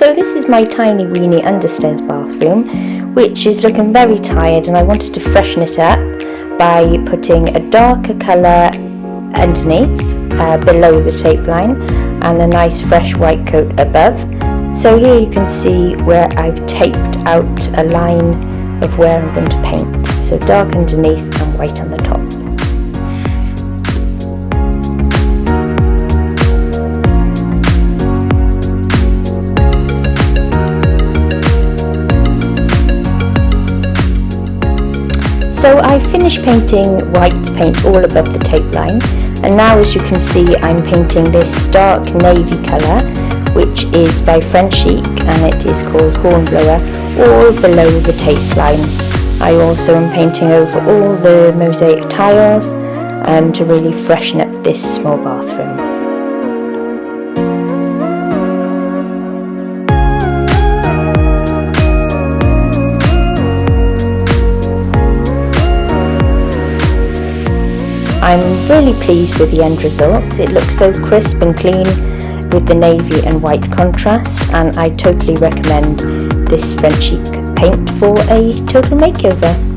So this is my tiny weeny understairs bathroom, which is looking very tired, and I wanted to freshen it up by putting a darker colour underneath, below the tape line, and a nice fresh white coat above. So here you can see where I've taped out a line of where I'm going to paint. So dark underneath and white on the top. So I finished painting white paint all above the tape line, and now as you can see I'm painting this dark navy colour, which is by Frenchic, and it is called Hornblower, all below the tape line. I also am painting over all the mosaic tiles to really freshen up this small bathroom. I'm really pleased with the end result. It looks so crisp and clean with the navy and white contrast, and I totally recommend this Frenchic paint for a total makeover.